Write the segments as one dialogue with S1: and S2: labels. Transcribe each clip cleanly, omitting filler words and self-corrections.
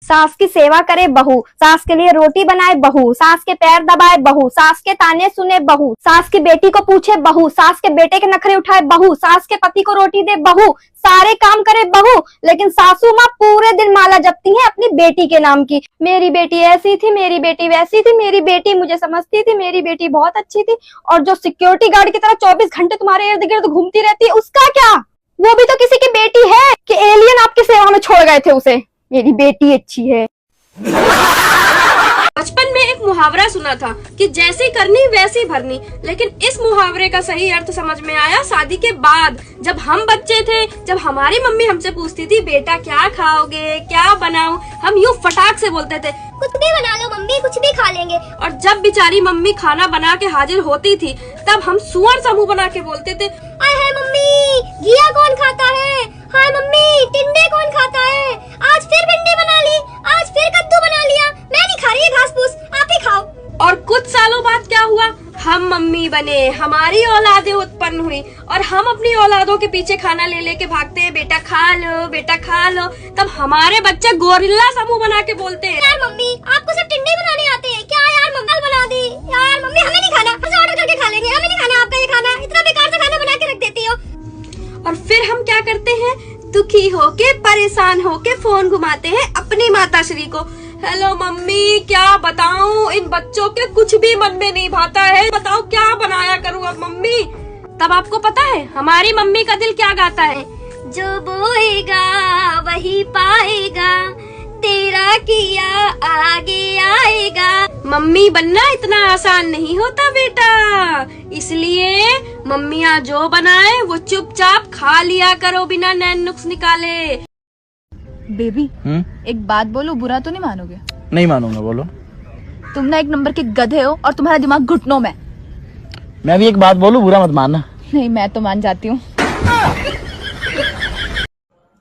S1: सास की सेवा करे बहू, सास के लिए रोटी बनाए बहू, सास के पैर दबाए बहू, सास के ताने सुने बहू, सास की बेटी को पूछे बहू, सास के बेटे के नखरे उठाए बहू, सास के पति को रोटी दे बहू, सारे काम करे बहू। लेकिन सासू माँ पूरे दिन माला जपती है अपनी बेटी के नाम की। मेरी बेटी ऐसी थी, मेरी बेटी वैसी थी, मेरी बेटी मुझे समझती थी, मेरी बेटी बहुत अच्छी थी। और जो सिक्योरिटी गार्ड की तरह 24 घंटे तुम्हारे इर्द गिर्द घूमती रहती है, उसका क्या? वो भी तो किसी की बेटी है कि एलियन आपकी सेवा में छोड़ गए थे उसे। मेरी बेटी अच्छी है।
S2: बचपन में एक मुहावरा सुना था कि जैसी करनी वैसी भरनी, लेकिन इस मुहावरे का सही अर्थ समझ में आया शादी के बाद। जब हम बच्चे थे, जब हमारी मम्मी हमसे पूछती थी बेटा क्या खाओगे, क्या बनाऊं, हम यूं फटाक से बोलते थे
S3: कुछ भी बना लो मम्मी, कुछ भी खा लेंगे।
S2: और जब बेचारी मम्मी खाना बना के हाजिर होती थी, तब हम सुअर सा मुंह बना के बोलते थे
S3: आय हाय मम्मी, घिया कौन खाता है? हाय मम्मी, टिंडे कौन खाता है? आज फिर भिंडी बना ली, आज फिर कद्दू बना लिया। मैं नहीं खा रही घास फूस, आप ही खाओ।
S2: और कुछ सालों बाद क्या हुआ, हम मम्मी बने, हमारी औलादें उत्पन्न हुई और हम अपनी औलादों के पीछे खाना ले लेके भागते हैं, बेटा खा लो, बेटा खा लो। तब हमारे बच्चे गोरिल्ला समूह बना के बोलते हैं
S3: यार मम्मी, आपको सब टिंडे बनाने आते हैं क्या? यार मम्मी बना दी। यार मम्मी, हमें नहीं खाना, हम ऑर्डर करके खा लेंगे, हमें नहीं खाना आपका ये खाना, इतना बेकार सा खाना बना के रख देती हो।
S2: और फिर हम क्या करते हैं, दुखी होके परेशान होके फोन घुमाते हैं अपनी माता श्री को। हेलो मम्मी, क्या बताऊं, इन बच्चों के कुछ भी मन में नहीं भाता है, बताओ क्या बनाया करूं अब मम्मी। तब आपको पता है हमारी मम्मी का दिल क्या गाता है,
S3: जो बोएगा वही पाएगा, तेरा किया आगे आएगा।
S2: मम्मी बनना इतना आसान नहीं होता बेटा, इसलिए मम्मियाँ जो बनाए वो चुपचाप खा लिया करो बिना नैन नुक्स निकाले।
S4: बेबी, एक बात बोलो, बुरा तो नहीं मानोगे?
S5: नहीं मानूंगा, बोलो।
S4: तुम ना एक नंबर के गधे हो और तुम्हारा दिमाग घुटनों में।
S5: मैं भी एक बात बोलूं, बुरा मत मानना।
S4: नहीं, मैं तो मान जाती हूँ।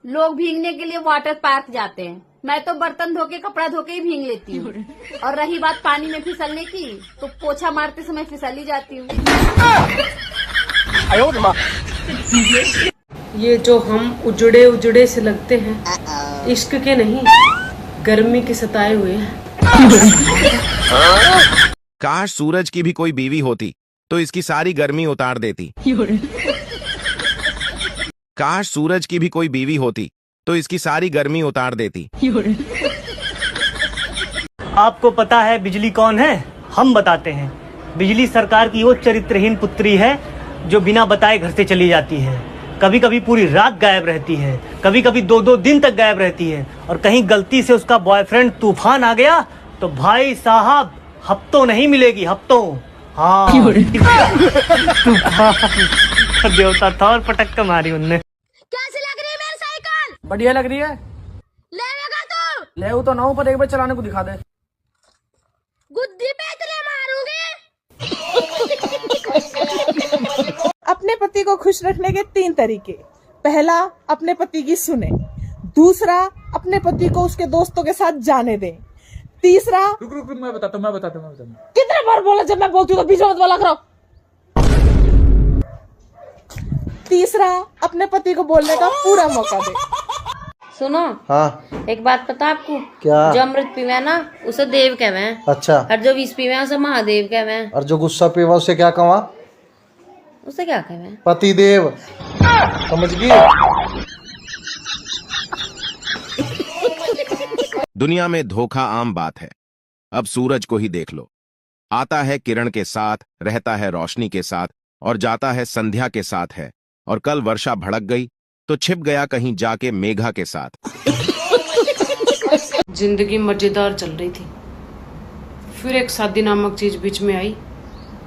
S6: लोग भीगने के लिए वाटर पार्क जाते हैं, मैं तो बर्तन धो के कपड़ा धो के ही भीग लेती हूँ। और रही बात पानी में फिसलने की, तो पोछा मारते समय फिसल ही जाती हूँ।
S7: ये जो हम उजड़े उजड़े से लगते हैं, इश्क के नहीं गर्मी के सताए हुए हैं।
S8: काश सूरज की भी कोई बीवी होती तो इसकी सारी गर्मी उतार देती। काश सूरज की भी कोई बीवी होती तो इसकी सारी गर्मी उतार देती।
S9: आपको पता है बिजली कौन है? हम बताते हैं। बिजली सरकार की वो चरित्रहीन पुत्री है जो बिना बताए घर से चली जाती है। कभी कभी पूरी रात गायब रहती है, कभी कभी 2-2 दिन तक गायब रहती है। और कहीं गलती से उसका बॉयफ्रेंड तूफान आ गया तो भाई साहब हफ्तों नहीं मिलेगी, हफ्तों। हाँ तूफान देवता था और पटक कर मारी उनने।
S3: कैसी लग रही है मेरी साइकिल?
S5: बढ़िया लग रही है।
S3: लेगा तो
S5: ले तो ना, पर एक बार चलाने को दिखा दे।
S3: गुद्दी पे इतने मारूंगी।
S10: अपने पति को खुश रखने के 3 तरीके। पहला, अपने पति की सुने। दूसरा, अपने पति को उसके दोस्तों के साथ जाने दें। तीसरा,
S5: रुक मैं बताता हूँ।
S10: कितने बार बोला जब मैं बोलती हूँ तो बीच में मत बोला करो। तीसरा, अपने पति को बोलने का पूरा मौका दे।
S6: सुनो,
S11: हाँ,
S6: एक बात पता आपको?
S11: क्या?
S6: जो अमृत पीवे ना उसे देव कहवे,
S11: अच्छा।
S6: और जो विष पीवे उसे महादेव कहवे,
S11: और जो गुस्सा पीवा उसे क्या कहा?
S6: उसे क्या कहवे?
S11: पतिदेव। समझ गई?
S8: दुनिया में धोखा आम बात है। अब सूरज को ही देख लो, आता है किरण के साथ, रहता है रोशनी के साथ और जाता है संध्या के साथ है। और कल वर्षा भड़क गई तो छिप गया कहीं जाके मेघा के साथ।
S7: जिंदगी मजेदार चल रही थी, फिर एक शादी नामक चीज बीच में आई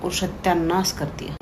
S7: और सत्यानाश कर दिया।